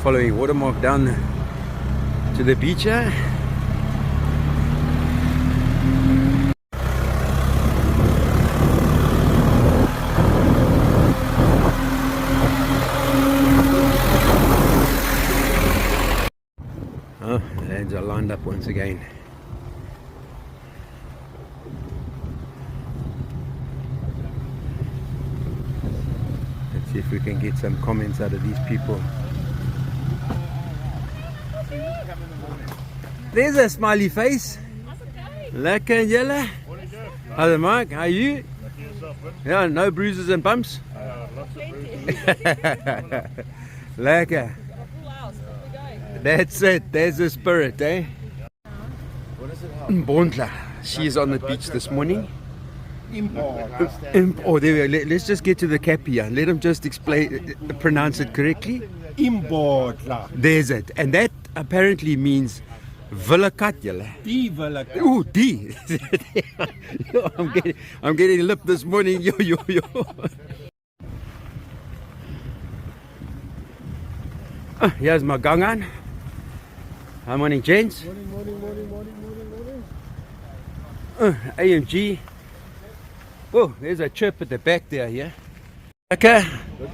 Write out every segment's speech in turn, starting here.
following watermark down to the beach here. Oh, lads are lined up once again. Let's see if we can get some comments out of these people. There's a smiley face. Lekker julle. How's it, Mike? How are you? Yeah, no bruises and bumps? Lots of bruises. Lekker. That's it. There's the spirit, eh? Bondla. She's on the beach this morning. Oh, there we go. Let's just get to the cap here. Let him just explain, pronounce it correctly. There's it. And that apparently means Villakat, julle. Die Villakat. Ooh, die. Yo, I'm getting lip this morning. Yo. Here's my gangan. Hi, morning, gents. Morning. AMG. Oh, there's a chirp at the back there, yeah. Okay.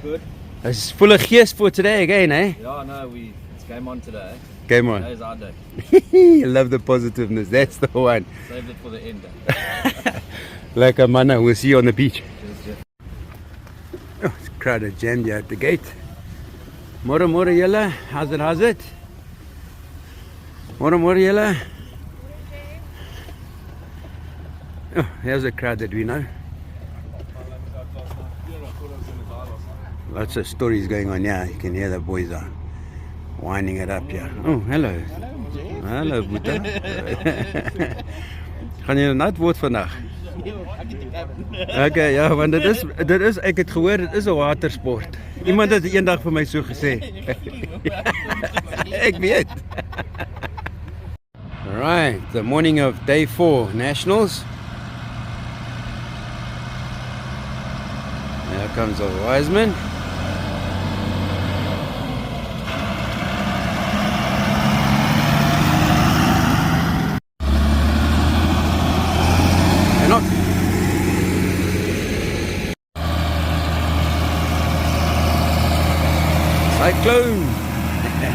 Good. It's full of geest for today again, eh? Yeah, no, it's game on today. Game on. Today's our day. I love the positiveness. That's the one. Saved it for the end. Like a mana, we'll see you on the beach. Cheers. Oh, it's crowded, jammed here at the gate. Mora yella. How's it? Mora yella. Oh, here's a crowd that we know. Lots of stories going on here. You can hear the boys are winding it up here. Oh, hello. Hallo Boeta. Gaan jy nou woord vandag? Okay, ja, want dit is ek het gehoor dit is 'n watersport. Iemand het eendag vir my so gesê. Ek weet. Alright, the morning of day 4 nationals. Here comes a Wiseman. Cyclone!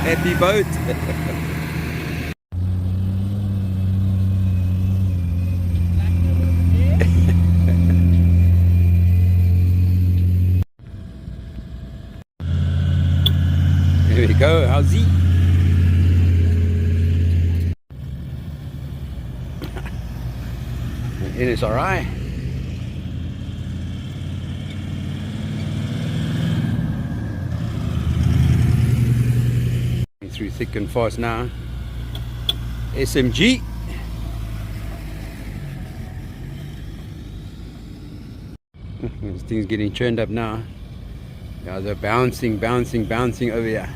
Happy boat! There we go, how's he? It is alright. Through thick and fast now. SMG. This thing's getting churned up now. Guys are bouncing over here.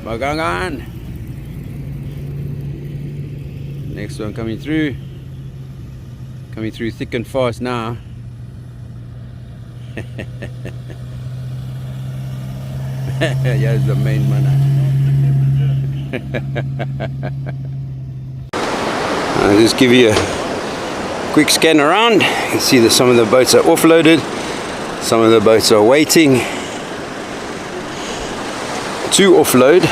Magangan. Next one coming through thick and fast now. Here's the main man. I'll just give you a quick scan around. You can see that some of the boats are offloaded, some of the boats are waiting to offload,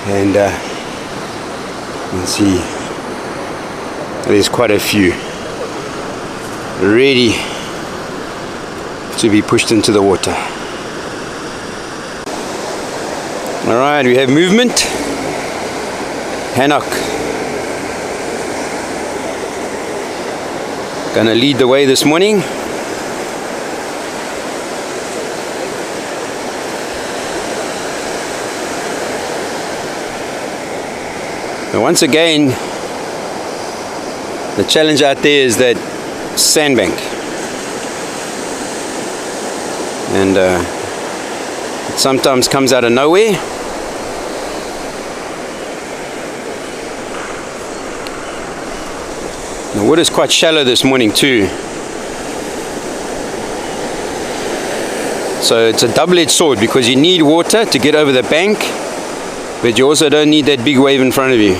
and you can see there's quite a few ready to be pushed into the water. Alright, we have movement. Hanok gonna lead the way this morning. Now once again, the challenge out there is that sandbank, and it sometimes comes out of nowhere. The water's quite shallow this morning too. So it's a double-edged sword because you need water to get over the bank, but you also don't need that big wave in front of you.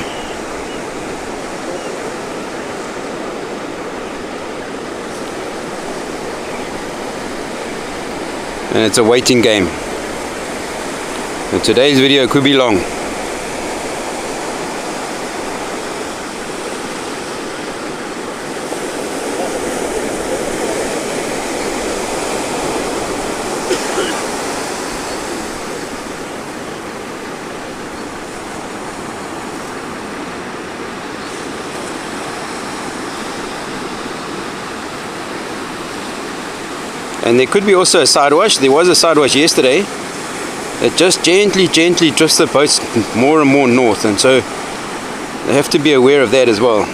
And it's a waiting game. And today's video could be long. And there could be also a side wash. There was a side wash yesterday that just gently drifts the boats more and more north, and so they have to be aware of that as well.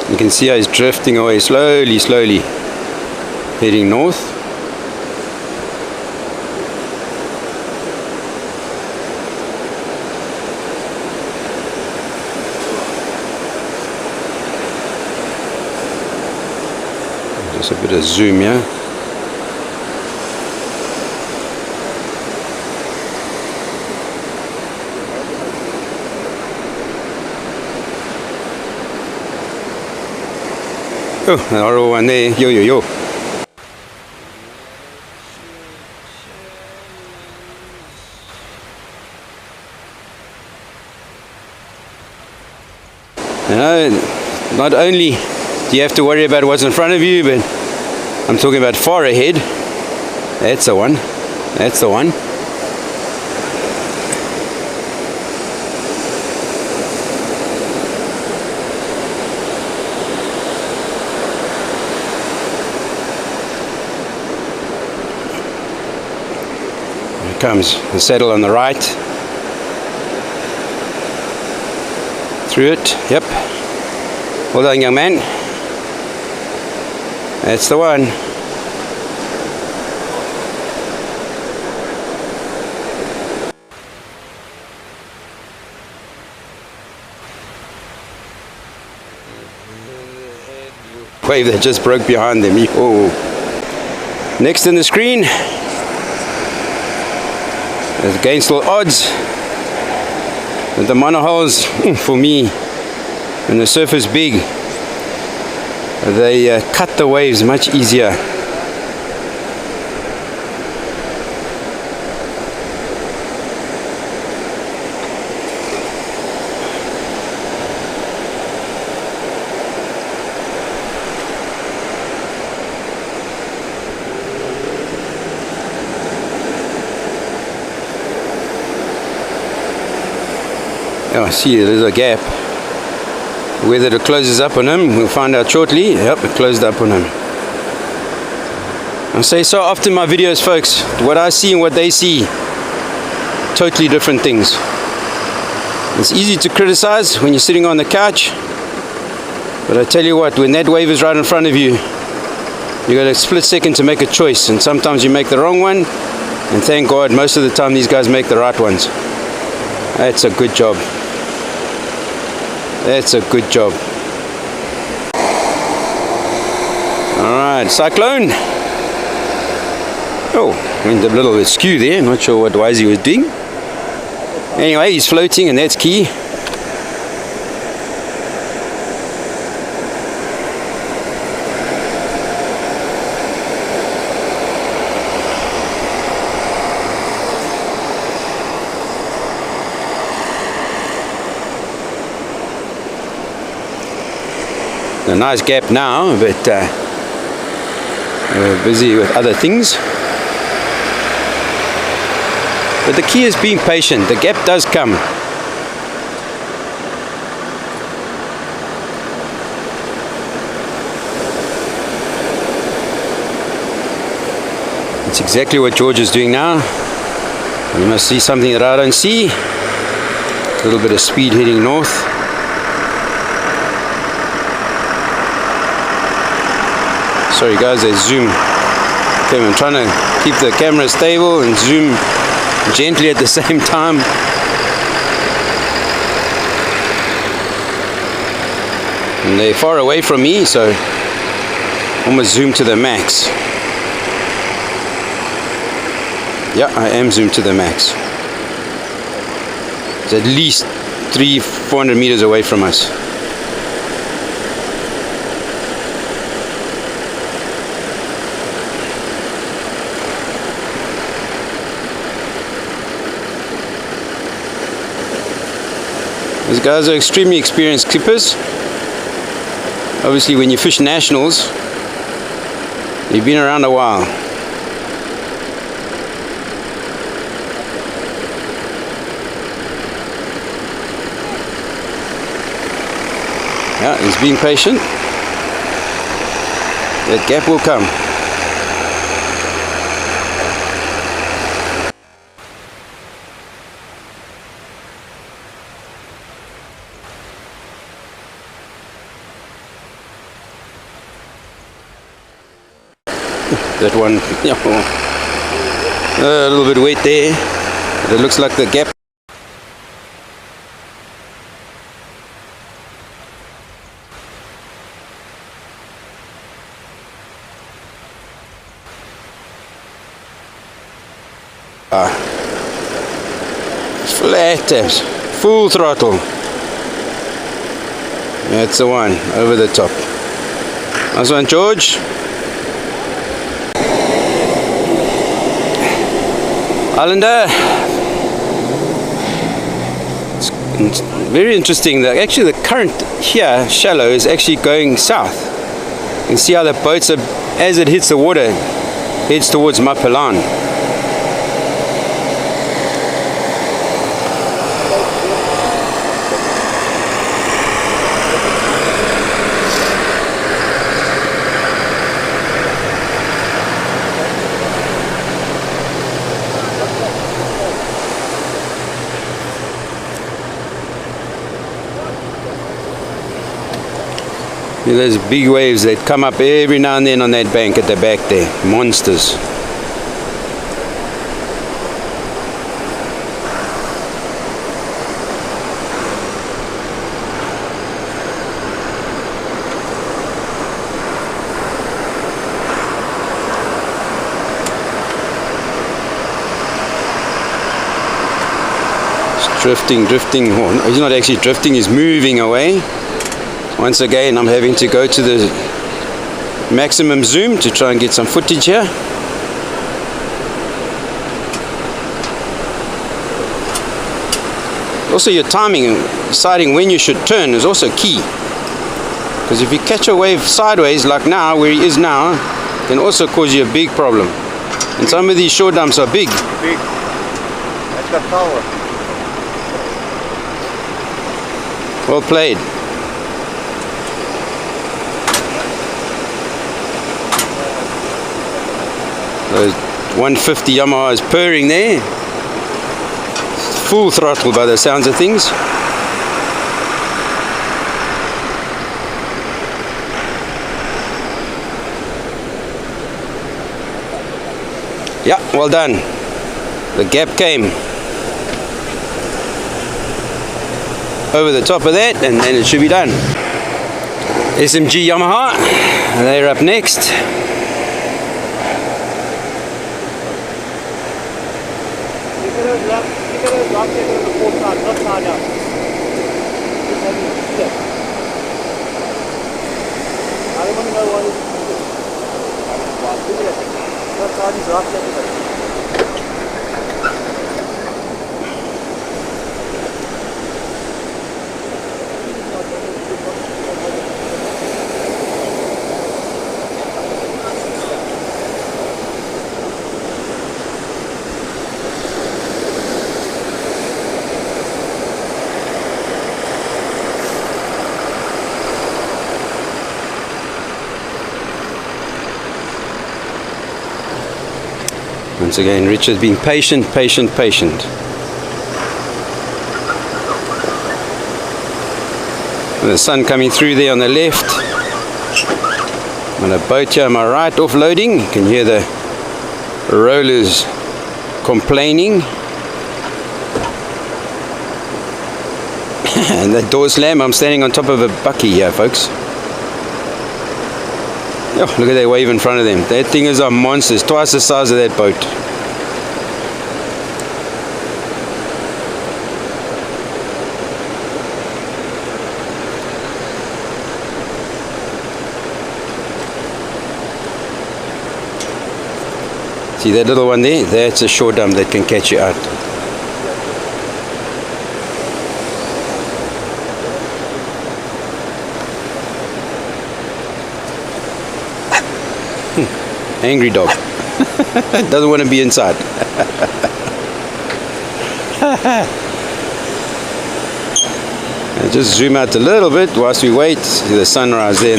You can see how he's drifting away slowly, heading north. Just a bit of zoom here. Oh, another one there. Yo. Not only do you have to worry about what's in front of you, but I'm talking about far ahead. That's the one. That's the one. Comes the saddle on the right, through it. Yep, well done, young man. That's the one. Wave that just broke behind them. Oh. Next in the screen, against all odds, the monohulls, for me, when the surf is big, they cut the waves much easier. Oh, see, there's a gap. Whether it closes up on him, we'll find out shortly. Yep, it closed up on him. I say so often in my videos, folks, what I see and what they see, totally different things. It's easy to criticize when you're sitting on the couch, but I tell you what, when that wave is right in front of you, you got a split second to make a choice, and sometimes you make the wrong one, and thank God most of the time these guys make the right ones. That's a good job. That's a good job. Alright, Cyclone. Oh, went a little askew there. Not sure what Wisey was doing. Anyway, he's floating, and that's key. A nice gap now, but we're busy with other things. But the key is being patient. The gap does come. It's exactly what George is doing now. You must see something that I don't see. A little bit of speed heading north. Sorry guys, I zoom. Okay, I'm trying to keep the camera stable and zoom gently at the same time. And they're far away from me, so almost zoom to the max. Yeah, I am zoomed to the max. It's at least 300-400 meters away from us. These guys are extremely experienced clippers. Obviously when you fish nationals, you've been around a while. Yeah, he's being patient. That gap will come. That one, yeah, a little bit wet there, but it looks like the gap. Flat taps, full throttle. That's the one, over the top. Nice one, George. Islander. It's very interesting that actually the current here, shallow, is actually going south. You can see how the boats are, as it hits the water, heads towards Mapalan. There's big waves that come up every now and then on that bank at the back there. Monsters. It's drifting. Oh, he's not actually drifting, he's moving away. Once again, I'm having to go to the maximum zoom to try and get some footage here. Also, your timing and deciding when you should turn is also key. Because if you catch a wave sideways, like now, where he is now, can also cause you a big problem. And some of these shore dumps are big. Big. That's got power. Well played. Those 150 Yamaha is purring there. Full throttle by the sounds of things. Yeah, well done. The gap came over the top of that, and then it should be done. SMG Yamaha, they're up next. Once again, Richard's being patient. The sun coming through there on the left. On a boat here on my right, offloading. You can hear the rollers complaining. And that door slam, I'm standing on top of a bucky here, folks. Oh, look at that wave in front of them. That thing is a monster. It's twice the size of that boat. See that little one there? That's a shore dump that can catch you out. Angry dog. Doesn't want to be inside. Just zoom out a little bit whilst we wait. See the sunrise there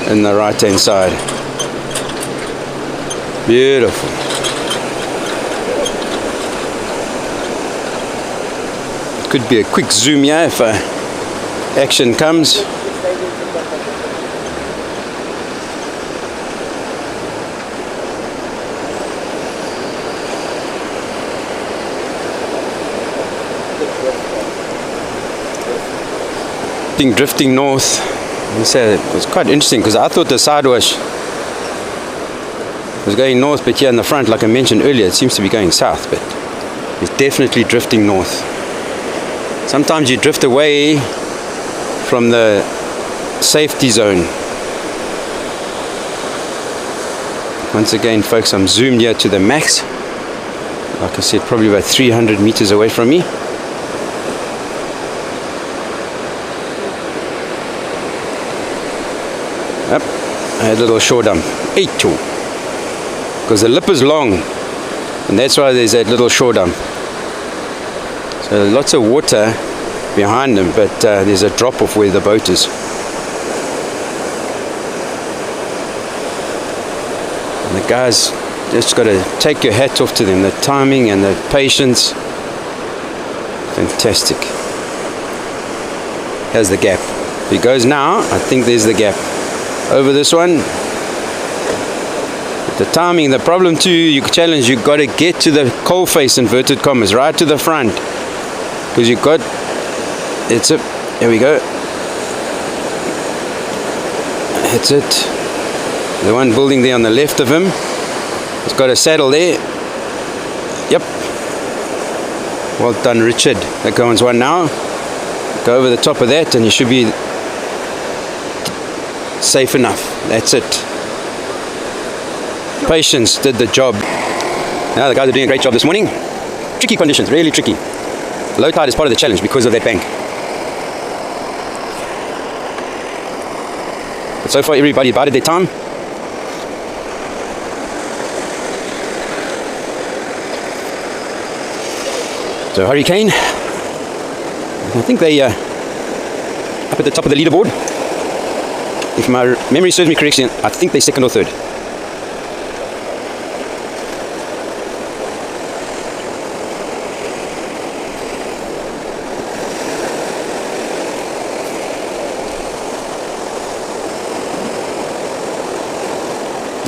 in the right hand side. Beautiful. Could be a quick zoom here if action comes. Drifting north. It was quite interesting because I thought the sidewash was going north, but here in the front, like I mentioned earlier, it seems to be going south, but it's definitely drifting north. Sometimes you drift away from the safety zone. Once again, folks, I'm zoomed here to the max. Like I said, probably about 300 meters away from me. Yep, I had a little shore dump. 8-2. Because the lip is long, and that's why there's that little shore dump. So lots of water behind them, but there's a drop off where the boat is. And the guys just got to take your hat off to them. The timing and the patience. Fantastic. Here's the gap. If he goes now, I think there's the gap. Over this one, the timing, the problem too, you challenge, you've got to get to the coal face, inverted commas, right to the front, because you've got, it's it, there we go, that's it, the one building there on the left of him, it's got a saddle there, yep, well done Richard, that goes one now, go over the top of that and you should be safe enough. That's it. Patience did the job. Now the guys are doing a great job this morning. Tricky conditions, really tricky. Low tide is part of the challenge because of that bank. But so far everybody bided their time. So Hurricane, I think they up at the top of the leaderboard. If my memory serves me correctly, I think they're second or third.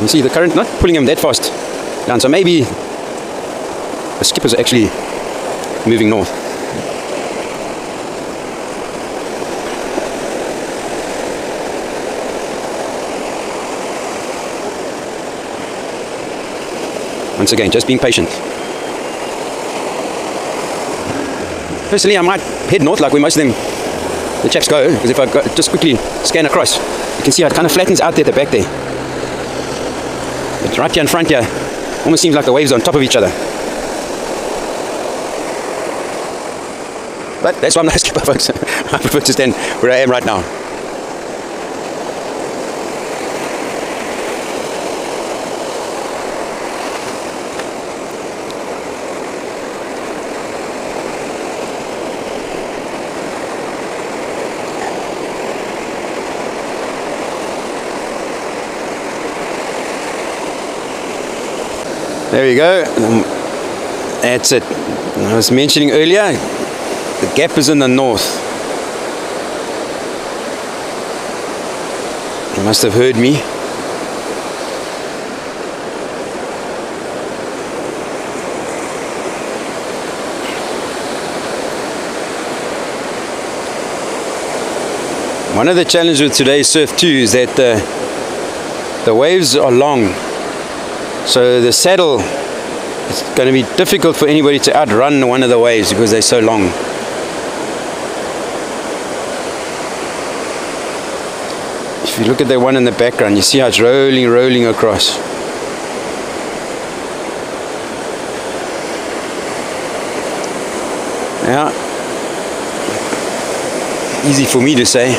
You see the current not pulling him that fast down, so maybe the skippers are actually moving north. Once again, just being patient. Personally, I might head north like where most of them, the chaps go, because if I go, just quickly scan across, you can see how it kind of flattens out there at the back there. But right here in front here, almost seems like the waves are on top of each other. But that's why I'm not a skipper, folks. I prefer to stand where I am right now. There we go. That's it. I was mentioning earlier, the gap is in the north. They must have heard me. One of the challenges with today's surf too is that the waves are long, so the saddle, it's going to be difficult for anybody to outrun one of the waves because they're so long. If you look at the one in the background, you see how it's rolling across. Yeah, easy for me to say.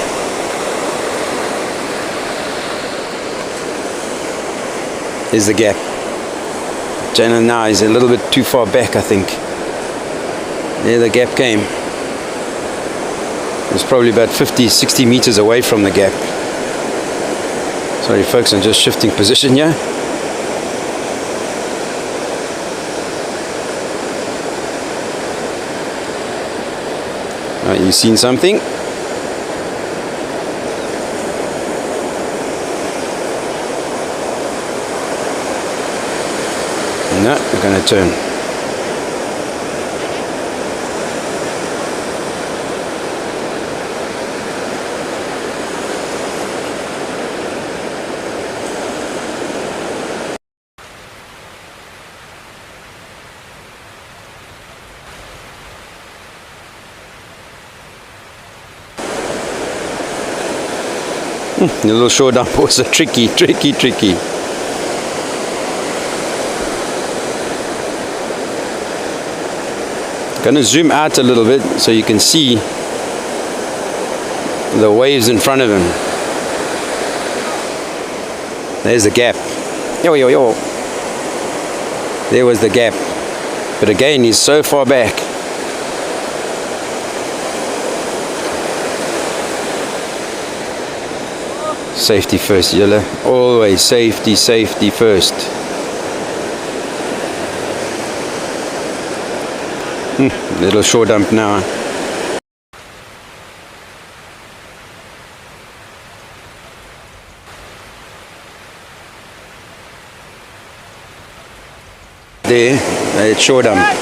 Is the gap. Jacana now is a little bit too far back, I think. There the gap came. It's probably about 50-60 meters away from the gap. Sorry folks, I'm just shifting position here. Right, you seen something? No, we're going to turn. The little shore dump was a tricky. Going to zoom out a little bit so you can see the waves in front of him. There's the gap. Yo. There was the gap. But again, he's so far back. Safety first, Yella. Always safety first. Little shore dump now. There, it's shore dump.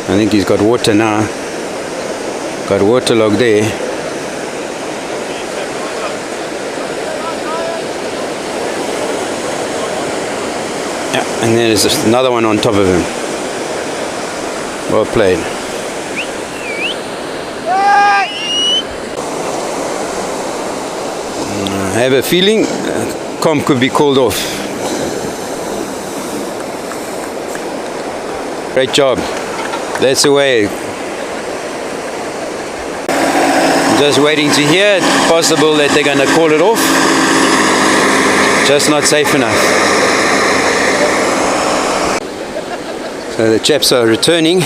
I think he's got water now. Got waterlogged there. Yeah, and then there's just another one on top of him. Well played. I have a feeling comp could be called off. Great job. That's the way. Just waiting to hear. It's possible that they're going to call it off. Just not safe enough. So the chaps are returning.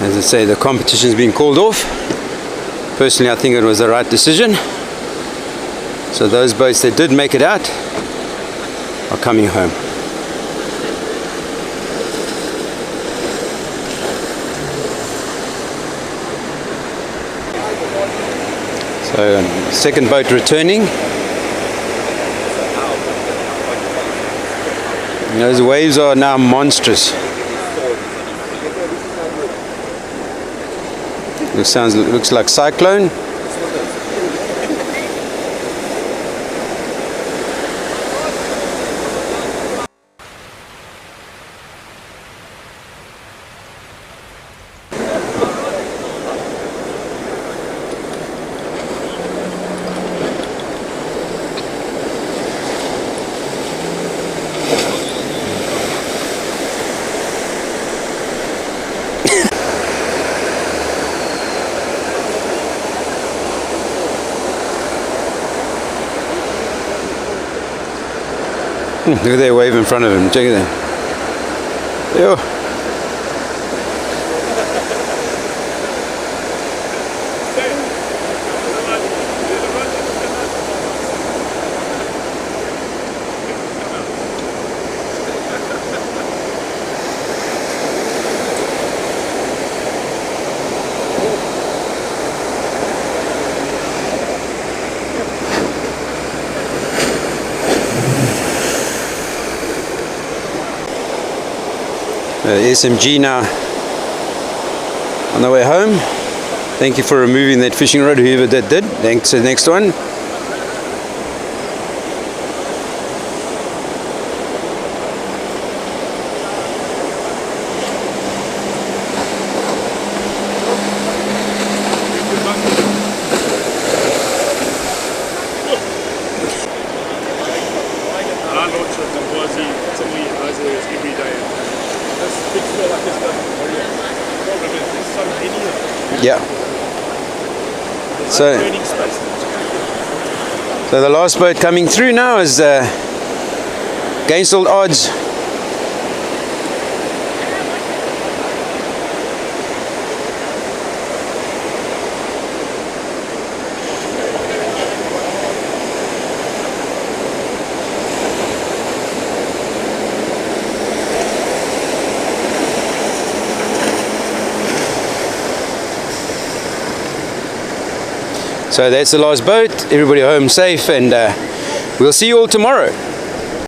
As I say, the competition's been called off. Personally, I think it was the right decision. So those boats that did make it out are coming home. So, second boat returning. Those waves are now monstrous. Looks like cyclone. Look at that wave in front of him. Check it out. Yo. SMG now on the way home. Thank you for removing that fishing rod, whoever that did. Thanks to the next one. Yeah. So the last boat coming through now is against all odds. So that's the last boat. Everybody home safe, and we'll see you all tomorrow.